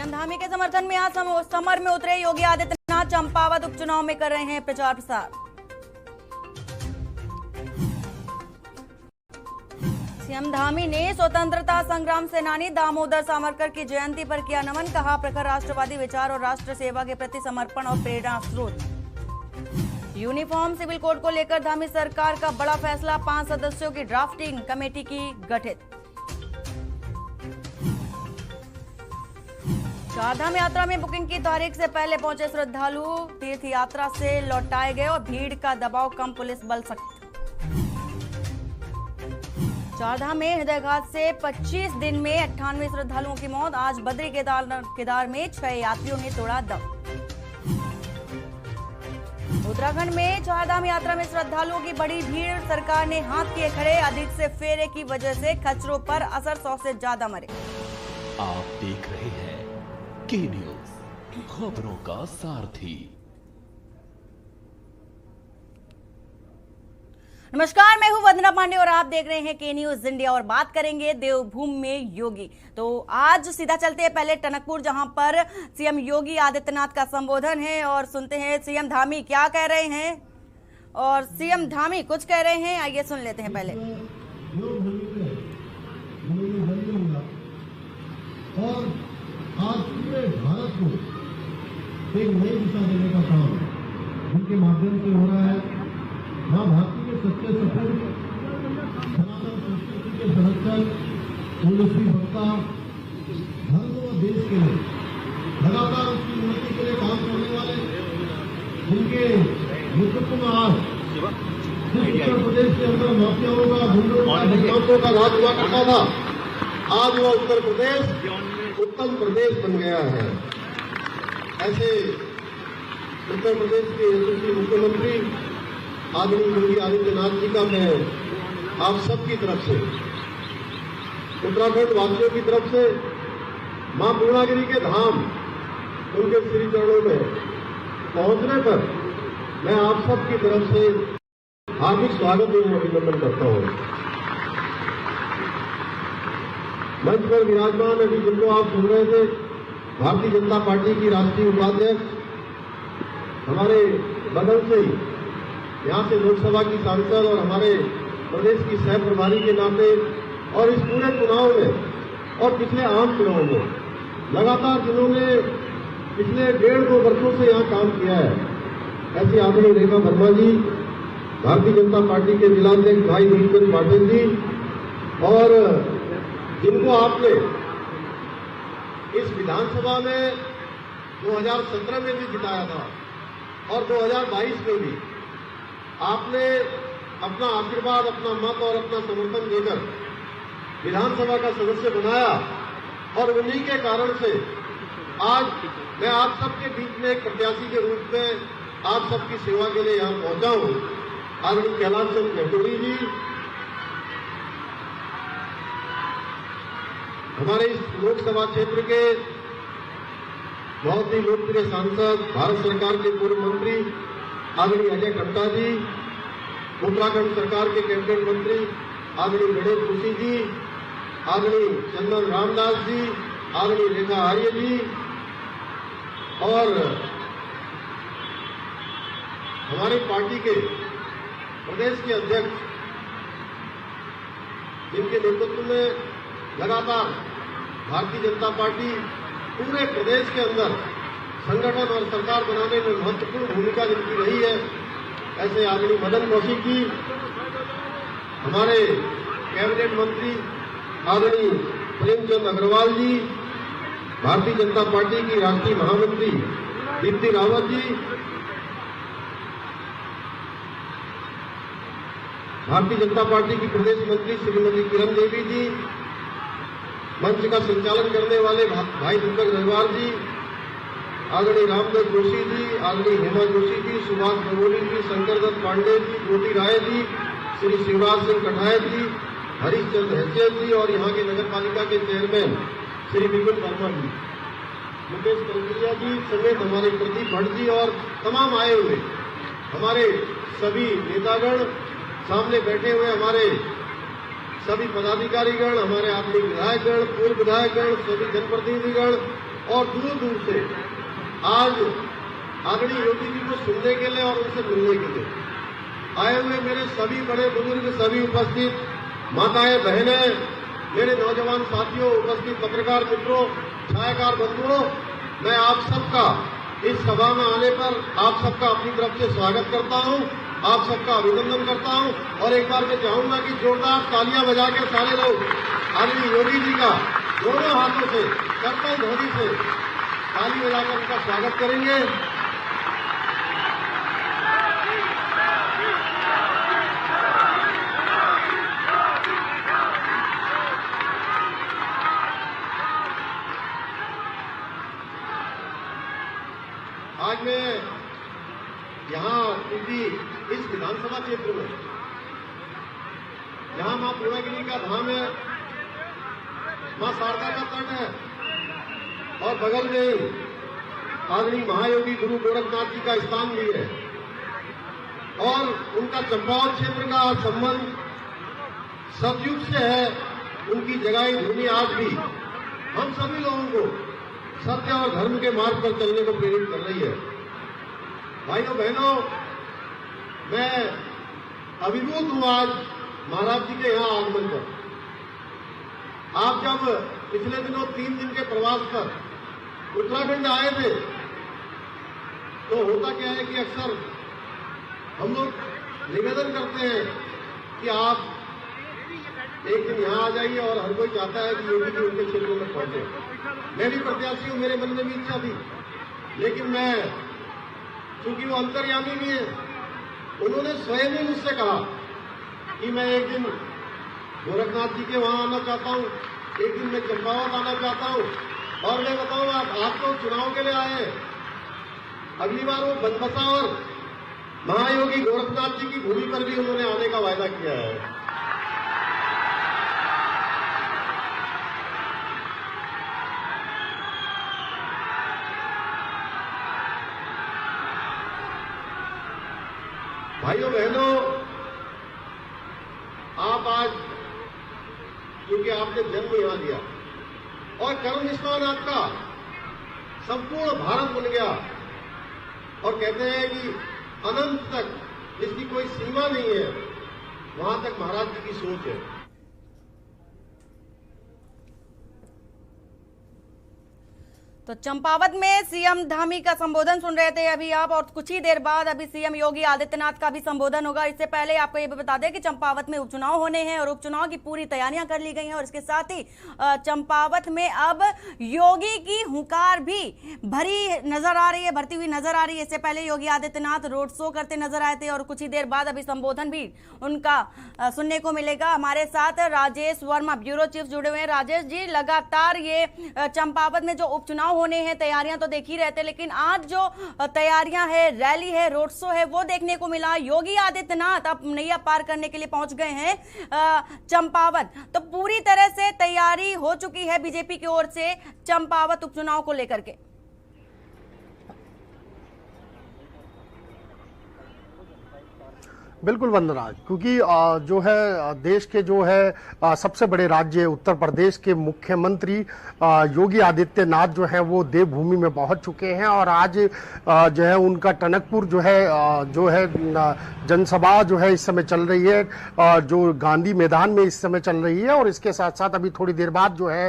CM Dhami के समर्थन में आज समर में उतरे योगी आदित्यनाथ। चंपावत उपचुनाव में कर रहे हैं प्रचार प्रसार। सीएम धामी ने स्वतंत्रता संग्राम सेनानी दामोदर सावरकर की जयंती पर किया नमन। कहा प्रखर राष्ट्रवादी विचार और राष्ट्र सेवा के प्रति समर्पण और प्रेरणा स्रोत। यूनिफॉर्म सिविल कोड को लेकर धामी सरकार का बड़ा फैसला। 5 सदस्यों की ड्राफ्टिंग कमेटी की गठित। चारधाम यात्रा में बुकिंग की तारीख से पहले पहुंचे श्रद्धालु। तीर्थ यात्रा से लौटाए गए और भीड़ का दबाव कम, पुलिस बल सख्त। चारधाम में हृदयघात से 25 दिन में 98 श्रद्धालुओं की मौत। आज बद्री केदार में 6 यात्रियों ने तोड़ा दम। उत्तराखंड में चारधाम यात्रा में श्रद्धालुओं की बड़ी भीड़। सरकार ने हाथ किए खड़े। अधिक से फेरे की वजह से खच्चरों पर असर, 100 से ज्यादा मरे। आप देख रहे हैं के न्यूज, खबरों का सारथी। नमस्कार, मैं हूं वंदना पांडे और आप देख रहे हैं के न्यूज इंडिया। और बात करेंगे देवभूमि में योगी। तो आज सीधा चलते हैं पहले टनकपुर, जहां पर सीएम योगी आदित्यनाथ का संबोधन है और सुनते हैं सीएम धामी क्या कह रहे हैं। और सीएम धामी कुछ कह रहे हैं, आइए सुन लेते हैं पहले। और आज पूरे भारत को एक नई दिशा देने का काम जिनके माध्यम से हो रहा है। मां भारती के सच्चे सपूत, सनातन संस्कृति के संरक्षक, उन्नति वक्ता, धर्म व देश के लिए लगातार उसकी उन्नति के लिए काम करने वाले, जिनके नेतृत्व में आज उत्तर प्रदेश के अंदर माफियाओं का, गुंडों का, बदमाशों का राज हुआ करता था, आज वह उत्तर प्रदेश उत्तम प्रदेश बन गया है। ऐसे उत्तर प्रदेश के यशस्वी मुख्यमंत्री आदरणीय योगी आदित्यनाथ जी का मैं आप सबकी तरफ से, उत्तराखंड वासियों की तरफ से, मां पूर्णागिरी के धाम उनके श्री चरणों में पहुंचने पर मैं आप सबकी तरफ से हार्दिक स्वागत एवं अभिनंदन करता हूं। मंच पर विराजमान अभी जिनको आप सुन रहे थे, भारतीय जनता पार्टी की राष्ट्रीय उपाध्यक्ष, हमारे बगल से ही यहाँ से लोकसभा की सांसद और हमारे प्रदेश की सह प्रभारी के नाते और इस पूरे चुनाव में और पिछले आम चुनाव में लगातार जिन्होंने पिछले 1.5-2 वर्षों से यहाँ काम किया है, ऐसी आदरणीय रेखा वर्मा जी, भारतीय जनता पार्टी के जिलाध्यक्ष भाई नीलकंठ पाटिल जी, और जिनको आपने इस विधानसभा में 2017 में भी जिताया था और 2022 में भी आपने अपना आशीर्वाद, अपना मत और अपना समर्थन देकर विधानसभा का सदस्य बनाया। और उन्हीं के कारण से आज मैं आप सबके बीच में एक प्रत्याशी के रूप में आप सबकी सेवा के लिए यहां पहुंचा हूं। आदरणीय कैलाश चंद नेटोरी जी, हमारे इस लोकसभा क्षेत्र के बहुत ही लोकप्रिय सांसद, भारत सरकार के पूर्व मंत्री आदरणीय अजय टट्टा जी, उत्तराखंड सरकार के कैबिनेट मंत्री आदरणीय गणेश जोशी जी, आदरणीय चंदन रामदास जी, आदरणीय रेखा आर्य जी, और हमारी पार्टी के प्रदेश के अध्यक्ष, जिनके नेतृत्व में लगातार भारतीय जनता पार्टी पूरे प्रदेश के अंदर संगठन और सरकार बनाने में महत्वपूर्ण भूमिका जिनकी रही है, ऐसे आदरणीय मदन कौशिक जी, हमारे कैबिनेट मंत्री आदरणीय प्रेमचंद अग्रवाल जी, भारतीय जनता पार्टी की राष्ट्रीय महामंत्री दीप्ति रावत जी, भारतीय जनता पार्टी की प्रदेश मंत्री श्रीमती किरण देवी जी, मंच का संचालन करने वाले भाई दीपक रविवार जी, आदरणीय रामदास जोशी जी, आदरणीय हेमा जोशी जी, सुभाष बंगोली जी, शंकर दत्त पांडे जी, ज्योति राय जी, श्री शिवराज सिंह कठायत जी, हरीश चंद्र हैसियत जी, और यहाँ के नगर पालिका के चेयरमैन श्री विपिन वर्मा जी, मुकेश कलकरिया जी समेत हमारे प्रदीप भट्ट जी और तमाम आए हुए हमारे सभी नेतागण, सामने बैठे हुए हमारे सभी पदाधिकारीगण, हमारे आदमी विधायकगण, पूर्व विधायकगण, सभी जनप्रतिनिधिगण, और दूर दूर से आज आदरणीय योगी जी को सुनने के लिए और उनसे मिलने के लिए आए हुए मेरे सभी बड़े बुजुर्ग, सभी उपस्थित माताएं, बहनें, मेरे नौजवान साथियों, उपस्थित पत्रकार मित्रों, छायाकार बंधुओं, मैं आप सबका इस सभा में आने पर आप सबका अपनी तरफ से स्वागत करता हूं, आप सबका अभिनंदन करता हूं और एक बार मैं चाहूंगा कि जोरदार तालियां बजा के सारे लोग आदरणीय योगी जी का दोनों हाथों से, करतल ध्वनि से ताली बजाकर उनका स्वागत करेंगे। आज मैं यहाँ क्योंकि इस विधानसभा क्षेत्र में जहाँ मां पूर्णागिरी का धाम है, मां शारदा का तट है और बगल में ही आदरणीय महायोगी गुरु गोरखनाथ जी का स्थान भी है और उनका चंपावत क्षेत्र का संबंध सतयुग से है। उनकी जगाई भूमि आज भी हम सभी लोगों को सत्य और धर्म के मार्ग पर चलने को प्रेरित कर रही है। भाइयों बहनों, मैं अभिभूत हूं आज महाराज जी के यहाँ आगमन पर। आप जब पिछले दिनों 3 दिन के प्रवास पर उत्तराखंड आए थे तो होता क्या है कि अक्सर हम लोग निवेदन करते हैं कि आप एक दिन यहाँ आ जाइए और हर कोई चाहता है कि योगी जी उनके क्षेत्रों में पहुंचे। मैं भी प्रत्याशी हूं, मेरे मन में भी इच्छा थी, लेकिन मैं चूंकि वो अंतर्यामी भी है, उन्होंने स्वयं ही मुझसे कहा कि मैं एक दिन गोरखनाथ जी के वहां आना चाहता हूं, एक दिन मैं चंपावत आना चाहता हूं। और मैं बताऊं, आप तो चुनाव के लिए आए, अगली बार वो बनबसा और महायोगी गोरखनाथ जी की भूमि पर भी उन्होंने आने का वायदा किया है। भाइयों बहनों, आप आज क्योंकि आपने जन्म यहां लिया और कर्म निष्ठान आपका संपूर्ण भारत बन गया और कहते हैं कि अनंत तक जिसकी कोई सीमा नहीं है, वहां तक महाराज जी की सोच है। तो चंपावत में सीएम धामी का संबोधन सुन रहे थे अभी आप, और कुछ ही देर बाद अभी सीएम योगी आदित्यनाथ का भी संबोधन होगा। इससे पहले आपको ये भी बता दें कि चंपावत में उपचुनाव होने हैं और उपचुनाव की पूरी तैयारियां कर ली गई हैं और इसके साथ ही चंपावत में अब योगी की हुंकार भी भरी नजर आ रही है, भरती हुई नजर आ रही है। इससे पहले योगी आदित्यनाथ रोड शो करते नजर आए थे और कुछ ही देर बाद अभी संबोधन भी उनका सुनने को मिलेगा। हमारे साथ राजेश वर्मा, ब्यूरो चीफ, जुड़े हुए हैं। राजेश जी, लगातार ये चंपावत में जो उपचुनाव होने हैं, तैयारियां तो देख ही रहते, लेकिन आज जो तैयारियां है, रैली है, रोड शो है, वो देखने को मिला। योगी आदित्यनाथ अब नैया पार करने के लिए पहुंच गए हैं चंपावत। तो पूरी तरह से तैयारी हो चुकी है बीजेपी की ओर से चंपावत उपचुनाव को लेकर के। बिल्कुल वंदना, क्योंकि जो है देश के जो है सबसे बड़े राज्य उत्तर प्रदेश के मुख्यमंत्री योगी आदित्यनाथ जो है वो देवभूमि में पहुंच चुके हैं और आज जो है उनका टनकपुर जो है जनसभा जो है इस समय चल रही है, जो गांधी मैदान में इस समय चल रही है। और इसके साथ साथ अभी थोड़ी देर बाद जो है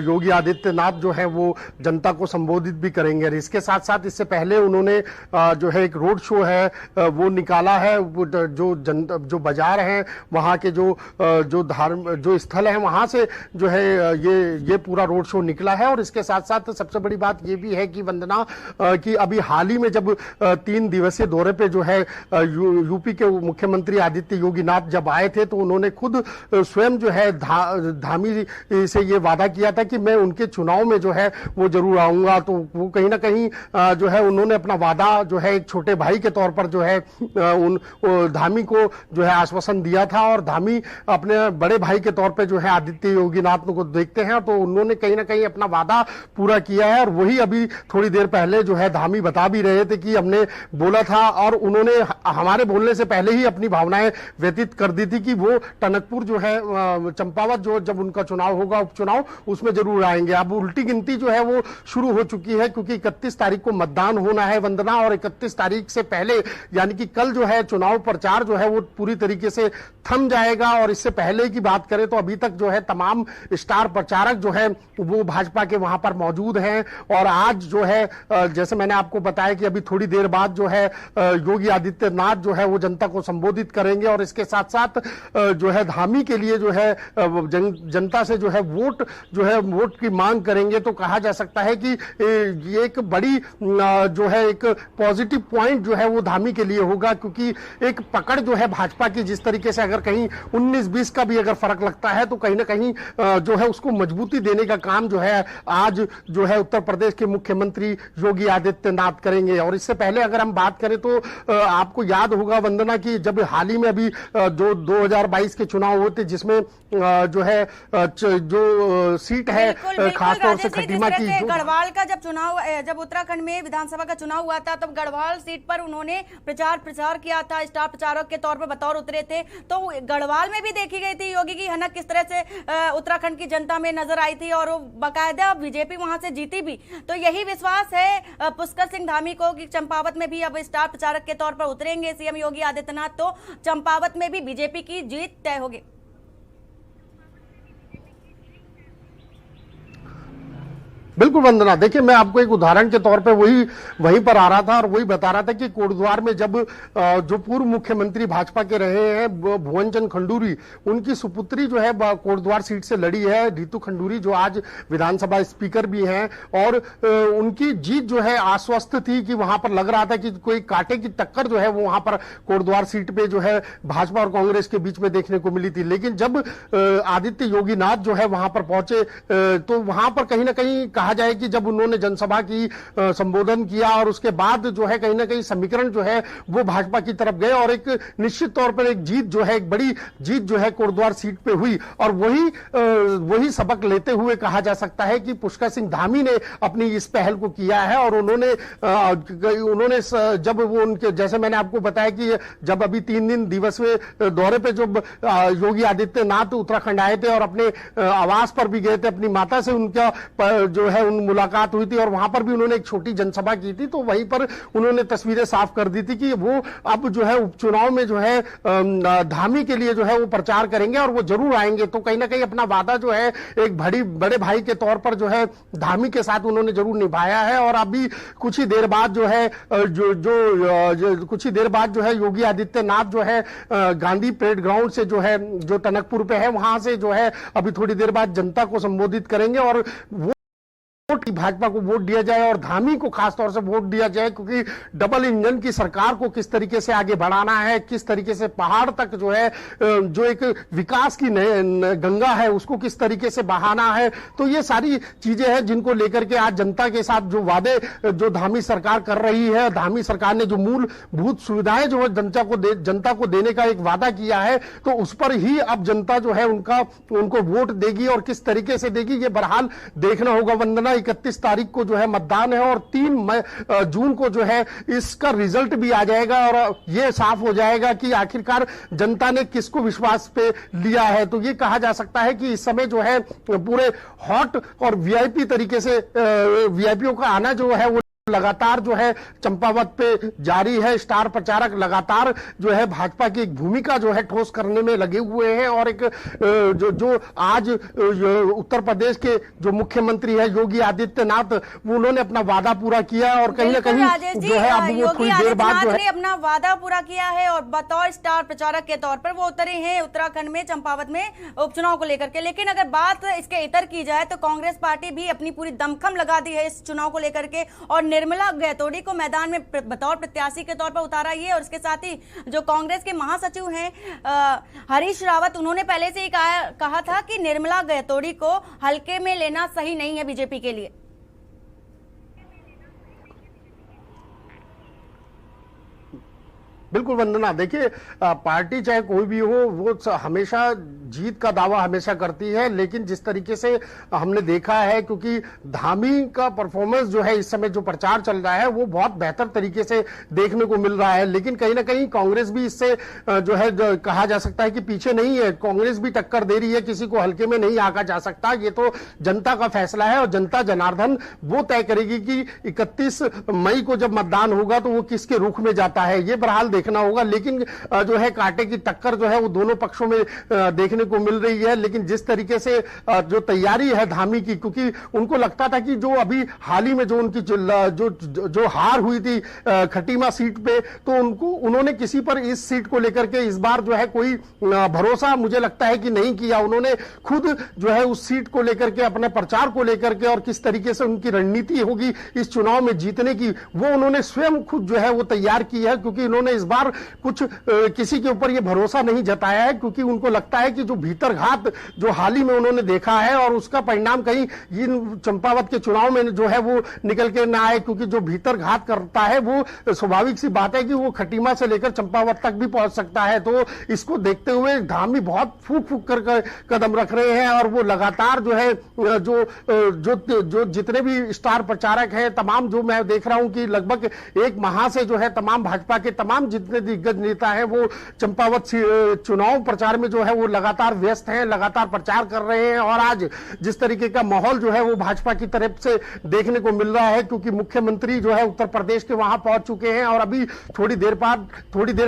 योगी आदित्यनाथ जो है वो जनता को संबोधित भी करेंगे। और इसके साथ साथ इससे पहले उन्होंने जो है एक रोड शो है वो निकाला है, जो बाजार हैं वहां के जो स्थल है वहां से जो है ये पूरा रोड शो निकला है। और इसके साथ साथ सबसे बड़ी बात ये भी है कि वंदना, कि अभी हाल ही में जब 3 दिवसीय दौरे पे जो है यूपी के मुख्यमंत्री आदित्य योगीनाथ जब आए थे तो उन्होंने खुद स्वयं जो है धामी से ये वादा किया था कि मैं उनके चुनाव में जो है वो जरूर आऊंगा। तो वो कहीं ना कहीं जो है उन्होंने अपना वादा जो है एक छोटे भाई के तौर पर जो है धामी को जो है आश्वासन दिया था, और धामी अपने बड़े भाई के तौर पे जो है आदित्य योगीनाथ को देखते हैं, तो उन्होंने कहीं ना कहीं अपना वादा पूरा किया है। और वही अभी थोड़ी देर पहले जो है धामी बता भी रहे थे कि हमने बोला था, और उन्होंने हमारे बोलने से पहले ही अपनी भावनाएं व्यतीत कर दी थी कि वो टनकपुर जो है चंपावत जो जब उनका चुनाव होगा, उपचुनाव, उसमें जरूर आएंगे। अब उल्टी गिनती जो है वो शुरू हो चुकी है, क्योंकि 31 तारीख को मतदान होना है वंदना, और 31 तारीख से पहले यानी कि कल जो है चुनाव प्रचार जो है वो पूरी तरीके से थम जाएगा। और इससे पहले की बात करें तो अभी तक जो है तमाम स्टार प्रचारक जो है वो भाजपा के वहां पर मौजूद हैं। और आज जो है जैसे मैंने आपको बताया कि अभी थोड़ी देर बाद जो है योगी आदित्यनाथ जो है वो जनता को संबोधित करेंगे, और इसके साथ साथ जो है धामी के लिए जो है जनता से जो है वोट की मांग करेंगे। तो कहा जा सकता है कि ये एक बड़ी जो है एक पॉजिटिव पॉइंट जो है वो धामी के लिए होगा, क्योंकि एक पकड़ जो है भाजपा की, जिस तरीके से अगर कहीं 19-20 का भी अगर फर्क लगता है तो कहीं ना कहीं जो है उसको मजबूती देने का काम जो है आज जो है उत्तर प्रदेश के मुख्यमंत्री योगी आदित्यनाथ करेंगे। और इससे पहले अगर हम बात करें तो आपको याद होगा वंदना की जब हाल ही में अभी जो 2022 के चुनाव हुए थे, जिसमें जो है जो सीट है खासतौर से खटीमा की, गढ़वाल का जब उत्तराखंड में विधानसभा का चुनाव हुआ था तब गढ़वाल सीट पर उन्होंने प्रचार किया था, स्टार प्रचारक के तौर पर बतौर उतरे थे। तो गढ़वाल में भी देखी गई थी योगी की हनक किस तरह से उत्तराखंड की जनता में नजर आई थी, और बाकायदा बीजेपी वहां से जीती भी। तो यही विश्वास है पुष्कर सिंह धामी को कि चंपावत में भी अब स्टार प्रचारक के तौर पर उतरेंगे सीएम योगी आदित्यनाथ, तो चंपावत में भी बीजेपी की जीत तय होगी। बिल्कुल वंदना, देखिए मैं आपको एक उदाहरण के तौर पे वहीं पर आ रहा था और वही बता रहा था कि कोटद्वार में जब जो पूर्व मुख्यमंत्री भाजपा के रहे हैं भुवन चंद खंडूरी, उनकी सुपुत्री जो है कोटद्वार सीट से लड़ी है, रितु खंडूरी, जो आज विधानसभा स्पीकर भी हैं, और उनकी जीत जो है आश्वस्त थी कि वहां पर लग रहा था कि कोई कांटे की टक्कर जो है वो वहां पर कोटद्वार सीट पे जो है भाजपा और कांग्रेस के बीच में देखने को मिली थी। लेकिन जब आदित्य योगीनाथ जो है वहां पर पहुंचे तो वहां पर कहीं ना कहीं कहा जाए कि जब उन्होंने जनसभा की संबोधन किया और उसके बाद जो है कहीं ना कहीं समीकरण जो है वो भाजपा की तरफ गए, और एक निश्चित तौर पर एक जीत जो है, एक बड़ी जीत जो है कोटद्वार सीट पे हुई। और वही सबक लेते हुए कहा जा सकता है कि पुष्कर सिंह धामी ने अपनी इस पहल को किया है। और उन्होंने जब वो उनके, जैसे मैंने आपको बताया कि जब अभी 3 दिन दिवसीय दौरे पे जब योगी आदित्यनाथ उत्तराखंड आए थे और अपने आवास पर भी गए थे, अपनी माता से उनका जो है उन मुलाकात हुई थी और वहां पर भी उन्होंने एक छोटी जनसभा की थी, तो वहीं पर उन्होंने तस्वीरें साफ कर दी थी कि वो अब जो है उपचुनाव में जो है धामी के लिए जो है वो प्रचार करेंगे और वो जरूर आएंगे। तो कहीं ना कहीं अपना वादा जो है एक बड़े भाई के तौर पर जो है धामी के साथ उन्होंने जरूर निभाया है। और अभी कुछ ही देर बाद जो है कुछ ही देर बाद जो है योगी आदित्यनाथ जो है गांधी परेड ग्राउंड से जो है जो टनकपुर पे है वहां से जो है अभी थोड़ी देर बाद जनता को संबोधित करेंगे और भाजपा को वोट दिया जाए और धामी को खासतौर से वोट दिया जाए, क्योंकि डबल इंजन की सरकार को किस तरीके से आगे बढ़ाना है, किस तरीके से पहाड़ तक जो है जो एक विकास की गंगा है उसको किस तरीके से बहाना है। तो ये सारी चीजें हैं जिनको लेकर के आज जनता के साथ जो वादे जो धामी सरकार कर रही है, धामी सरकार ने जो मूलभूत सुविधाएं जो है जनता को देने का एक वादा किया है, तो उस पर ही अब जनता जो है उनको वोट देगी और किस तरीके से देगी ये बहरहाल देखना होगा। वंदना, 31 तारीख को जो है मतदान है और 3 जून को जो है इसका रिजल्ट भी आ जाएगा और यह साफ हो जाएगा कि आखिरकार जनता ने किसको विश्वास पे लिया है। तो ये कहा जा सकता है कि इस समय जो है पूरे हॉट और वीआईपी तरीके से वीआईपीओ का आना जो है वो लगातार जो है चंपावत पे जारी है। स्टार प्रचारक लगातार जो है भाजपा की एक भूमिका जो है ठोस करने में लगे हुए हैं और एक जो आज उत्तर प्रदेश के जो मुख्यमंत्री है योगी आदित्यनाथ, वो उन्होंने अपना वादा पूरा किया और कहीं ना कहीं जो है अब वो थोड़ी देर बाद जो है अपना वादा पूरा किया है और बतौर स्टार प्रचारक के तौर पर वो उतरे हैं उत्तराखंड में चंपावत में उपचुनाव को लेकर के। लेकिन अगर बात इसके इतर की जाए तो कांग्रेस पार्टी भी अपनी पूरी दमखम लगा दी है इस चुनाव को लेकर के और निर्मला गैतोड़ी को मैदान में बतौर प्रत्याशी के तौर पर उतारा ही है। और इसके साथ ही जो कांग्रेस के महासचिव हैं हरीश रावत, उन्होंने पहले से ही कहा था कि निर्मला गैतोड़ी को हल्के में लेना सही नहीं है बीजेपी के लिए। बिल्कुल वंदना, देखिए पार्टी चाहे कोई भी हो वो हमेशा जीत का दावा हमेशा करती है, लेकिन जिस तरीके से हमने देखा है, क्योंकि धामी का परफॉर्मेंस जो है इस समय जो प्रचार चल रहा है वो बहुत बेहतर तरीके से देखने को मिल रहा है, लेकिन कहीं ना कहीं कांग्रेस भी इससे जो है कहा जा सकता है कि पीछे नहीं है। कांग्रेस भी टक्कर दे रही है, किसी को हल्के में नहीं आंका जा सकता। ये तो जनता का फैसला है और जनता जनार्दन वो तय करेगी कि 31 मई को जब मतदान होगा तो वो किसके रुख में जाता है, ये बहरहाल देखना होगा। लेकिन जो है कांटे की टक्कर जो है वो दोनों पक्षों में देखने को मिल रही है। लेकिन जिस तरीके से जो तैयारी है धामी की, क्योंकि उनको लगता था कि जो अभी हाल ही में जो उनकी जो हार हुई थी खटीमा सीट पे, तो उन्होंने किसी पर इस सीट को लेकर के इस बार जो है कोई भरोसा मुझे लगता है कि नहीं किया। उन्होंने खुद जो है उस सीट को लेकर के, अपने प्रचार को लेकर के और किस तरीके से उनकी रणनीति होगी इस चुनाव में जीतने की, वो उन्होंने स्वयं खुद जो है वो तैयार की है। क्योंकि उन्होंने इस बार कुछ किसी के ऊपर ये भरोसा नहीं जताया है, क्योंकि उनको लगता है कि जो भीतरघात जो हाल ही में उन्होंने देखा है और उसका परिणाम कहीं इन चंपावत के चुनाव में जो है वो निकल के ना आए, क्योंकि जो भीतरघात करता है वो स्वाभाविक सी बात है कि वो खटीमा से लेकर चंपावत तक भी पहुंच सकता है। तो इसको देखते हुए धामी बहुत फूक फूक कर कदम रख रहे हैं और वो लगातार जो है जो जितने भी स्टार प्रचारक हैं तमाम, जो मैं देख रहा हूं कि लगभग एक माह से जो है तमाम भाजपा के तमाम जितने दिग्गज नेता हैं वो चंपावत चुनाव प्रचार में जो है वो लगातार व्यस्त हैं, लगातार प्रचार कर रहे हैं। और आज जिस तरीके का माहौल जो है वो भाजपा की तरफ से देखने को मिल रहा है, क्योंकि मुख्यमंत्री जो है उत्तर प्रदेश के वहां पहुंच चुके हैं और अभी थोड़ी देर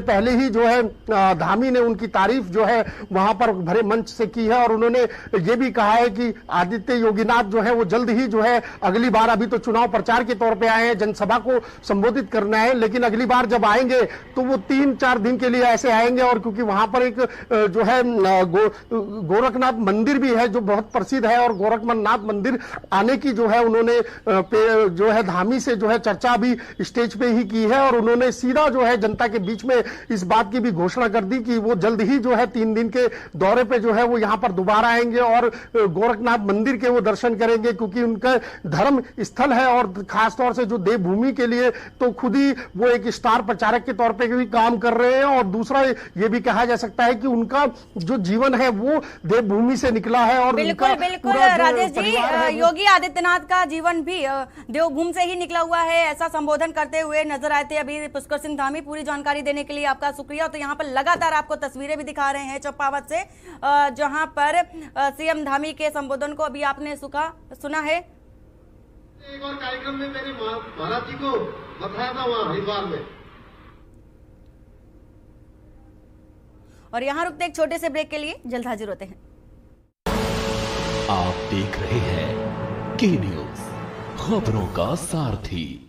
पहले ही जो है धामी ने उनकी तारीफ जो है वहां पर भरे मंच से की है। और उन्होंने ये भी कहा है कि आदित्य योगीनाथ जो है वो जल्द ही जो है अगली बार, अभी तो चुनाव प्रचार के तौर पे आए हैं, जनसभा को संबोधित करना है, लेकिन अगली बार जब आएंगे तो वो 3-4 दिन के लिए ऐसे आएंगे। और क्योंकि वहां पर एक जो है गोरखनाथ मंदिर भी है जो बहुत प्रसिद्ध है, और गोरखनाथ मंदिर आने की जो है उन्होंने जो है धामी से जो है चर्चा भी स्टेज पे ही की है। और उन्होंने सीधा जो है जनता के बीच में इस बात की भी घोषणा कर दी कि वो जल्द ही जो है 3 दिन के दौरे पे जो है वो यहां पर दोबारा आएंगे और गोरखनाथ मंदिर के वो दर्शन करेंगे, क्योंकि उनका धर्म स्थल है और खासतौर से जो देवभूमि के लिए तो खुद ही वो एक स्टार प्रचारक के तौर पे भी काम कर रहे हैं। और दूसरा ये भी कहा जा सकता है कि उनका जो जीवन है वो देवभूमि से निकला है। और बिल्कुल राजेश जी, योगी आदित्यनाथ का जीवन भी देवभूमि से ही निकला हुआ है, ऐसा संबोधन करते हुए नजर आए थे अभी पुष्कर सिंह धामी। पूरी जानकारी देने के लिए आपका शुक्रिया। तो यहाँ पर लगातार आपको तस्वीरें भी दिखा रहे हैं चंपावत से, जहां पर सीएम धामी के संबोधन को अभी आपने सुना है। एक और कार्यक्रम में मैंने महाराज जी को बताया था वहां हरिद्वार में। और यहाँ रुकते एक छोटे से ब्रेक के लिए, जल्द हाजिर होते हैं। आप देख रहे हैं के न्यूज, खबरों का सारथी।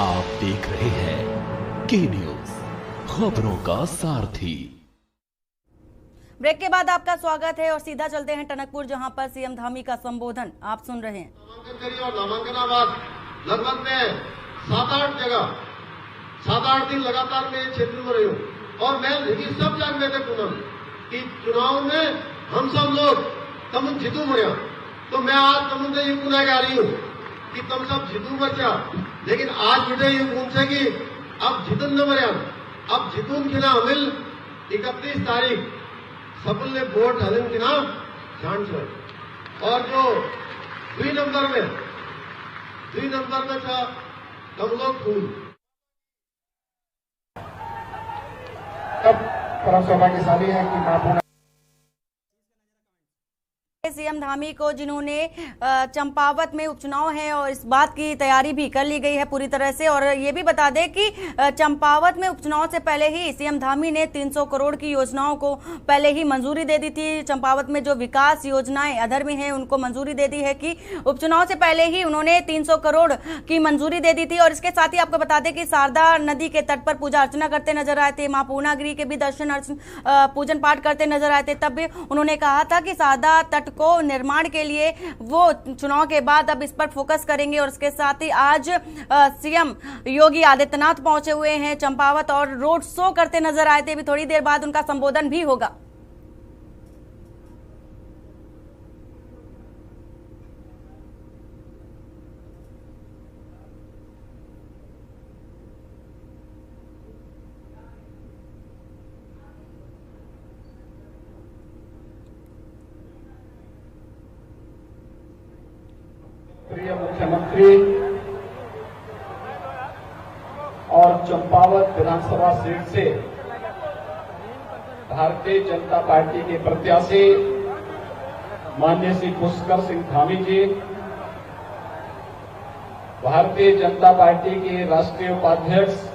आप देख रहे हैं के न्यूज, खबरों का सारथी। ब्रेक के बाद आपका स्वागत है और सीधा चलते हैं टनकपुर, जहां पर सीएम धामी का संबोधन आप सुन रहे हैं। नामांकन करी और नामांकनाबाद लगभग में 7-8 दिन लगातार मैं क्षेत्र में रही हूँ और मैं सब जगह मैंने सुना कि चुनाव में हम सब लोग तम जीतू मरिया। तो मैं आज तुमसे ये पुनः कह रही हूँ कि तुम सब जीतू बचा, लेकिन आज मुझे ये पूछे कि अब जितन न मरिया, अब जितून की ना हमिल 31 तारीख सबल ने वोट हलन की ना जान छो। और जो 2 नंबर में था तुम लोग फूल अब परम सौभाग्यशाली है कि महापुर सीएम धामी को, जिन्होंने चंपावत में उपचुनाव है और इस बात की तैयारी भी कर ली गई है पूरी तरह से। और ये भी बता दें कि चंपावत में उपचुनाव से पहले ही सीएम धामी ने 300 करोड़ की योजनाओं को पहले ही मंजूरी दे दी थी। चंपावत में जो विकास योजनाएं अधर में हैं उनको मंजूरी दे दी है कि उपचुनाव से पहले ही उन्होंने 300 करोड़ की मंजूरी दे दी थी। और इसके साथ ही आपको बता दें कि शारदा नदी के तट पर पूजा अर्चना करते नजर आए थे, मां पूर्णागिरी के भी पूजन पाठ करते नजर आए थे। तब भी उन्होंने कहा था कि शारदा तट को निर्माण के लिए वो चुनाव के बाद अब इस पर फोकस करेंगे। और इसके साथ ही आज सीएम योगी आदित्यनाथ पहुंचे हुए हैं चंपावत और रोड शो करते नजर आए थे। अभी थोड़ी देर बाद उनका संबोधन भी होगा। प्रिय मुख्यमंत्री और चंपावत विधानसभा सीट से भारतीय जनता पार्टी के प्रत्याशी माननीय श्री पुष्कर सिंह धामी जी, भारतीय जनता पार्टी के राष्ट्रीय उपाध्यक्ष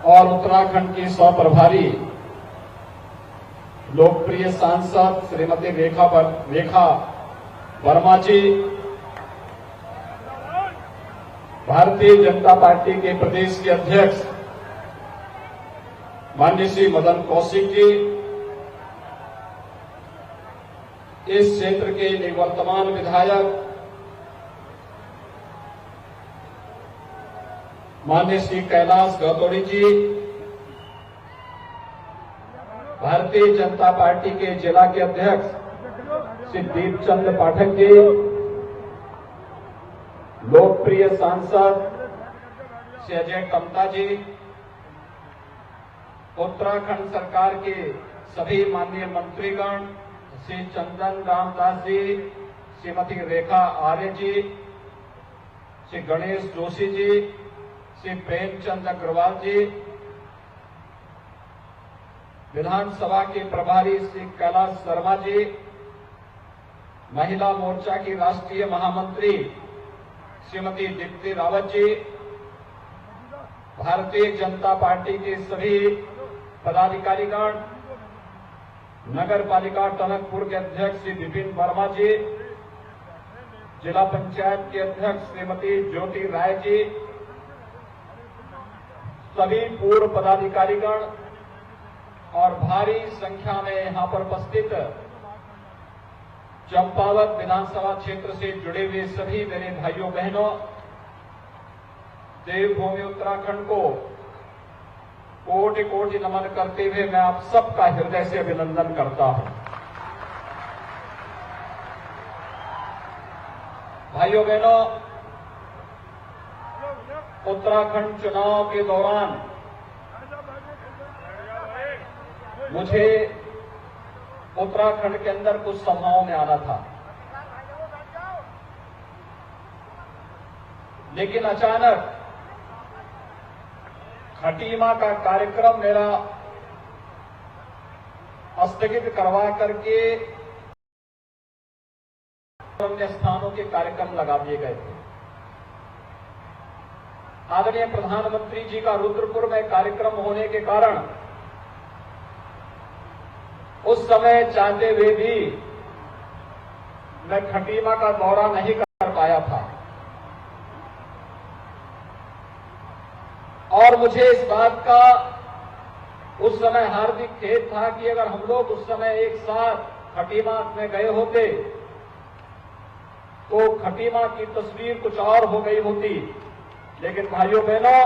और उत्तराखंड की सह-प्रभारी लोकप्रिय सांसद श्रीमती रेखा वर्मा जी, भारतीय जनता पार्टी के प्रदेश के अध्यक्ष माननीय श्री मदन कौशिक जी, इस क्षेत्र के निवर्तमान विधायक माननीय श्री कैलाश गौतोड़ी जी, भारतीय जनता पार्टी के जिला के अध्यक्ष श्री दीपचंद पाठक जी, लोकप्रिय सांसद श्री अजय टम्टा जी, उत्तराखंड सरकार के सभी माननीय मंत्रीगण श्री चंदन रामदास जी, श्रीमती रेखा आर्य जी, श्री गणेश जोशी जी, श्री प्रेमचंद अग्रवाल जी, विधानसभा के प्रभारी श्री कैलाश शर्मा जी, महिला मोर्चा की राष्ट्रीय महामंत्री श्रीमती दीप्ति रावत जी, भारतीय जनता पार्टी के सभी पदाधिकारीगण, नगर पालिका टनकपुर के अध्यक्ष श्री विपिन वर्मा जी, जिला पंचायत के अध्यक्ष श्रीमती ज्योति राय जी, सभी पूर्व पदाधिकारीगण और भारी संख्या में यहां पर उपस्थित चंपावत विधानसभा क्षेत्र से जुड़े हुए सभी मेरे भाइयों बहनों, देवभूमि उत्तराखंड को कोटि कोटि नमन करते हुए मैं आप सबका हृदय से अभिनंदन करता हूं। भाइयों बहनों, उत्तराखंड चुनाव के दौरान मुझे उत्तराखंड के अंदर कुछ सभाओं में आना था, लेकिन अचानक खटीमा का कार्यक्रम मेरा स्थगित करवा करके अन्य स्थानों के कार्यक्रम लगा दिए गए थे। आदरणीय प्रधानमंत्री जी का रुद्रपुर में कार्यक्रम होने के कारण उस समय चाहते हुए भी मैं खटीमा का दौरा नहीं कर पाया था और मुझे इस बात का उस समय हार्दिक खेद था कि अगर हम लोग उस समय एक साथ खटीमा में गए होते तो खटीमा की तस्वीर कुछ और हो गई होती। लेकिन भाइयों बहनों,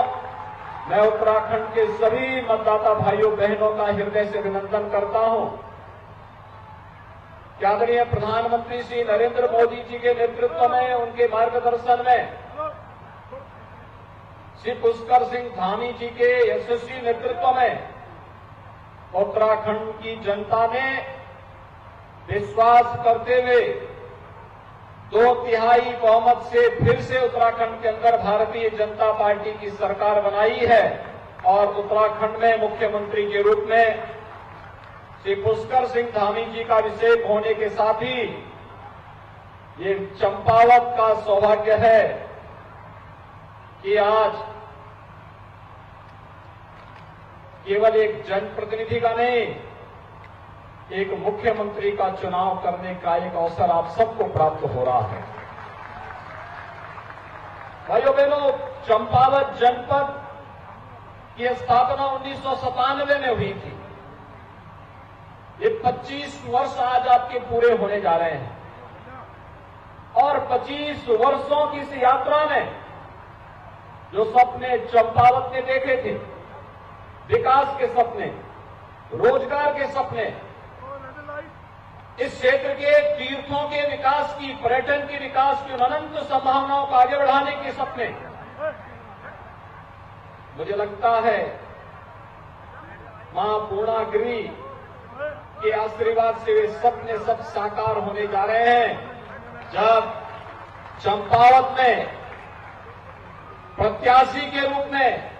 मैं उत्तराखंड के सभी मतदाता भाइयों बहनों का हृदय से अभिनंदन करता हूं कि आदरणीय प्रधानमंत्री श्री नरेंद्र मोदी जी के नेतृत्व में, उनके मार्गदर्शन में, श्री पुष्कर सिंह धामी जी के यशस्वी नेतृत्व में उत्तराखंड की जनता ने विश्वास करते हुए 2/3 बहुमत से फिर से उत्तराखंड के अंदर भारतीय जनता पार्टी की सरकार बनाई है और उत्तराखंड में मुख्यमंत्री के रूप में श्री पुष्कर सिंह धामी जी का अभिषेक होने के साथ ही ये चंपावत का सौभाग्य है कि आज केवल एक जनप्रतिनिधि का नहीं, एक मुख्यमंत्री का चुनाव करने का एक अवसर आप सबको प्राप्त हो रहा है। भाइयों बहनों, चंपावत जनपद की स्थापना 1997 में हुई थी। ये 25 वर्ष आज आपके पूरे होने जा रहे हैं और 25 वर्षों की इस यात्रा में जो सपने चंपावत ने देखे थे, विकास के सपने, रोजगार के सपने, इस क्षेत्र के तीर्थों के विकास की, पर्यटन के विकास की अनंत संभावनाओं को आगे बढ़ाने के सपने, मुझे लगता है मां पूर्णागिरी के आशीर्वाद से वे सपने सब साकार होने जा रहे हैं। जब चंपावत में प्रत्याशी के रूप में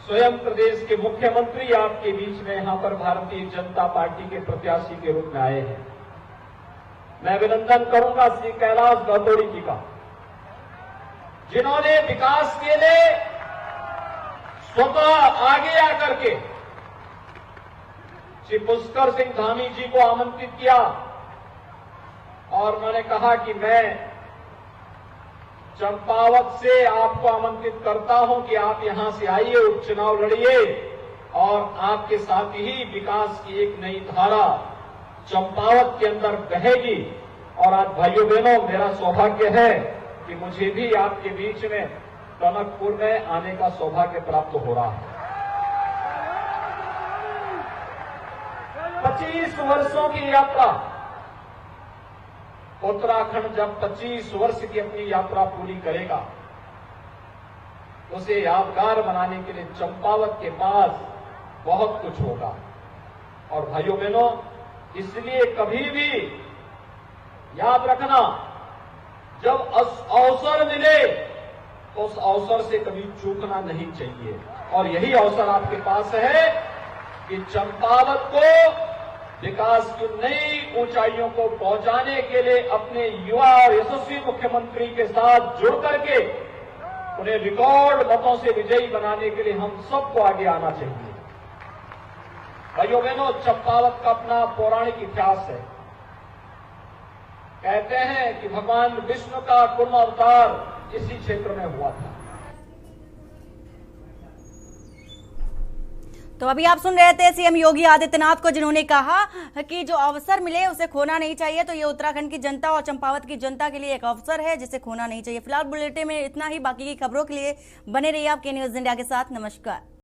स्वयं प्रदेश के मुख्यमंत्री आपके बीच में यहां पर भारतीय जनता पार्टी के प्रत्याशी के रूप में आए हैं, मैं अभिनंदन करूंगा श्री कैलाश गौतोड़ी जी का, जिन्होंने विकास के लिए स्वतः आगे आकर के श्री पुष्कर सिंह धामी जी को आमंत्रित किया और मैंने कहा कि मैं चंपावत से आपको आमंत्रित करता हूं कि आप यहां से आइए, उपचुनाव लड़िए और आपके साथ ही विकास की एक नई धारा चंपावत के अंदर बहेगी। और आज भाइयों बहनों, मेरा सौभाग्य है कि मुझे भी आपके बीच में टनकपुर में आने का सौभाग्य प्राप्त हो रहा है। 25 वर्षों की यात्रा, उत्तराखंड जब 25 वर्ष की अपनी यात्रा पूरी करेगा, उसे यादगार बनाने के लिए चंपावत के पास बहुत कुछ होगा। और भाइयों बहनों, इसलिए कभी भी याद रखना, जब अवसर मिले तो उस अवसर से कभी चूकना नहीं चाहिए। और यही अवसर आपके पास है कि चंपावत को विकास की नई ऊंचाइयों को पहुंचाने के लिए अपने युवा और यशस्वी मुख्यमंत्री के साथ जुड़ करके उन्हें रिकॉर्ड मतों से विजयी बनाने के लिए हम सबको आगे आना चाहिए। भाइयों बहनों, चंपावत का अपना पौराणिक इतिहास है। कहते हैं कि भगवान विष्णु का कुर्म अवतार इसी क्षेत्र में हुआ था। तो अभी आप सुन रहे थे सीएम योगी आदित्यनाथ को, जिन्होंने कहा कि जो अवसर मिले उसे खोना नहीं चाहिए। तो ये उत्तराखंड की जनता और चंपावत की जनता के लिए एक अवसर है जिसे खोना नहीं चाहिए। फिलहाल बुलेटिन में इतना ही। बाकी की खबरों के लिए बने रहिए आप के न्यूज इंडिया के साथ। नमस्कार।